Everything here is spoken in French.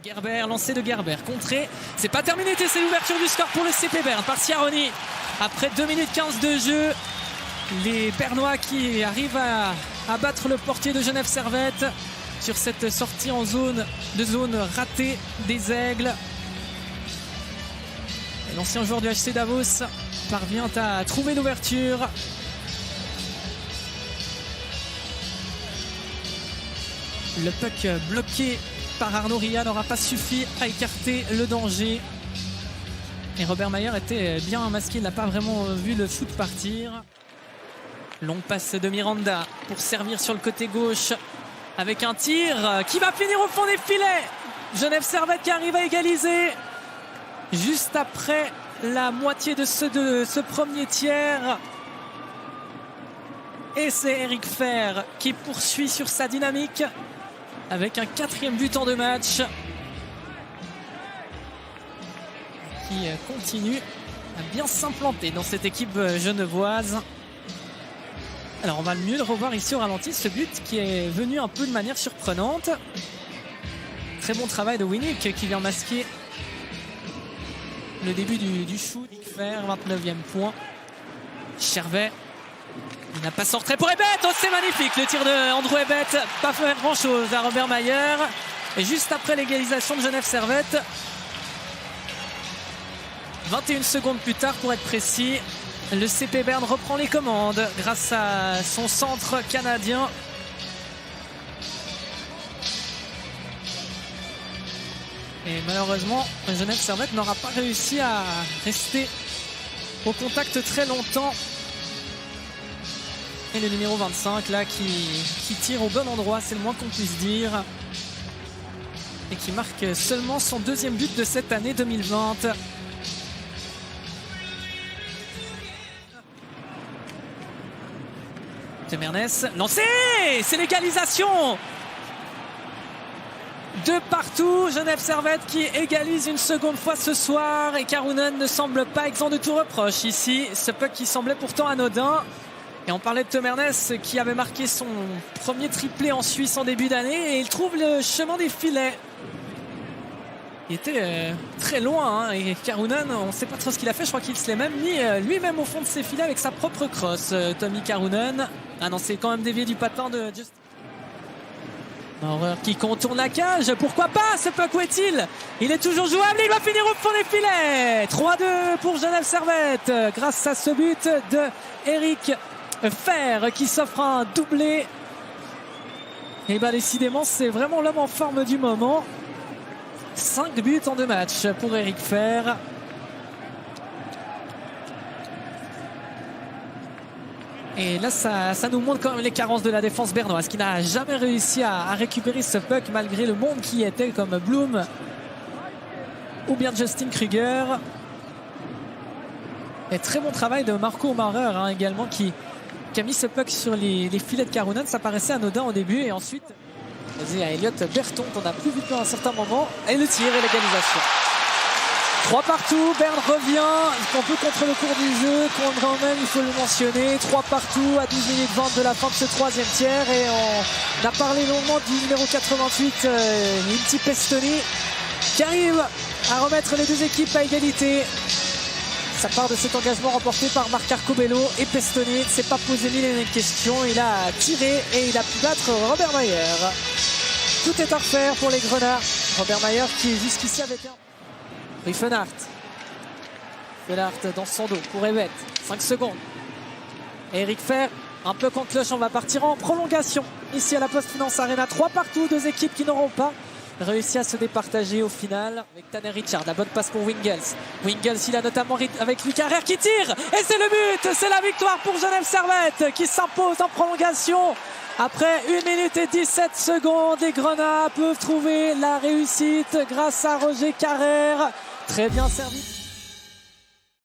Gerber, lancé de Gerber, contré, c'est pas terminé, c'est l'ouverture du score pour le CP Berne par Sciarroni. Après 2 minutes 15 de jeu, les Bernois qui arrivent à battre le portier de Genève Servette sur cette sortie en zone ratée des Aigles. L'ancien joueur du HC Davos parvient à trouver l'ouverture. Le puck bloqué par Arnaud Ria n'aura pas suffi à écarter le danger. Et Robert Mayer était bien masqué, il n'a pas vraiment vu le foot partir. Longue passe de Miranda pour servir sur le côté gauche avec un tir qui va finir au fond des filets. Genève Servette qui arrive à égaliser juste après la moitié de ce premier tiers. Et c'est Eric Fer qui poursuit sur sa dynamique avec un 4e but en 2 matchs qui continue à bien s'implanter dans cette équipe genevoise. Alors on va mieux le revoir ici au ralenti, ce but qui est venu un peu de manière surprenante. Très bon travail de Winnick qui vient masquer le début du shoot. Eric Fer, 29e point. Chervet, il n'a pas sorti pour Ebet. Oh, c'est magnifique le tir de Andrew Ebet. Pas faire grand chose à Robert Mayer. Et juste après l'égalisation de Genève Servette, 21 secondes plus tard pour être précis, le CP Berne reprend les commandes grâce à son centre canadien. Et malheureusement, Genève Servette n'aura pas réussi à rester au contact très longtemps. Et le numéro 25 là qui tire au bon endroit, c'est le moins qu'on puisse dire. Et qui marque seulement son 2e but de cette année 2020. Temernes, lancé, c'est l'égalisation. De partout, Genève Servette qui égalise une seconde fois ce soir. Et Karunen ne semble pas exempt de tout reproche ici. Ce puck qui semblait pourtant anodin. Et on parlait de Temernes qui avait marqué son premier triplé en Suisse en début d'année. Et il trouve le chemin des filets. Il était très loin. Et Karunen, on ne sait pas trop ce qu'il a fait. Je crois qu'il se l'est même mis lui-même au fond de ses filets avec sa propre crosse. Tommy Karunen. Ah non, c'est quand même dévié du patin de Justin. Maurer qui contourne la cage. Pourquoi pas ce puck, où est-il? Il est toujours jouable. Il va finir au fond des filets. 3-2 pour Genève Servette. Grâce à ce but de Eric Fer qui s'offre un doublé. Et bien décidément c'est vraiment l'homme en forme du moment. 5 buts en 2 matchs pour Eric Fer. Et là ça nous montre quand même les carences de la défense bernoise qui n'a jamais réussi à récupérer ce puck malgré le monde qui était comme Bloom ou bien Justin Kruger. Et très bon travail de Marco Maurer également qui a mis ce puck sur les filets de Karunen. Ça paraissait anodin au début et ensuite à Elliot Berton qu'on n'a plus vu depuis un certain moment. Et le tir et l'égalisation. 3 partout, Berne revient un peu contre le cours du jeu, quand même il faut le mentionner. 3 partout à 12 minutes 20 de la fin de ce 3e tiers. Et on a parlé longuement du numéro 88, Inti Pestoni, qui arrive à remettre les 2 équipes à égalité. Ça part de cet engagement remporté par Marc Arcobello et Pestoni ne s'est pas posé mille et une questions. Il a tiré et il a pu battre Robert Mayer. Tout est à refaire pour les Grenats. Robert Mayer qui jusqu'ici avait été Riefenhardt. Riefenhardt dans son dos pour Ebet. 5 secondes. Et Eric Fer, un peu contre cloche, on va partir en prolongation. Ici à la Post Finance Arena, 3 partout, 2 équipes qui n'auront pas réussi à se départager au final. Avec Tanner Richard, la bonne passe pour Wingels. Wingels, il a notamment avec Luc Carrère qui tire. Et c'est le but, c'est la victoire pour Genève Servette qui s'impose en prolongation. Après 1 minute et 17 secondes, les Grenats peuvent trouver la réussite grâce à Roger Carrère. Très bien servi.